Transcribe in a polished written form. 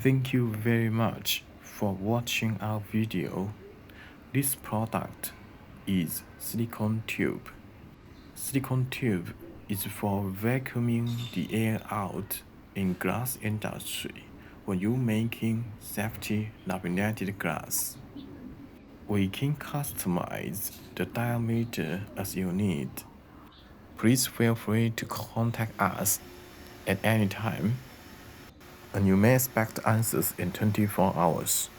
Thank you very much for watching our video. This product is silicone tube. Silicone tube is for vacuuming the air out in glass industry when you're making safety laminated glass. We can customize the diameter as you need. Please feel free to contact us at any time, and you may expect answers in 24 hours.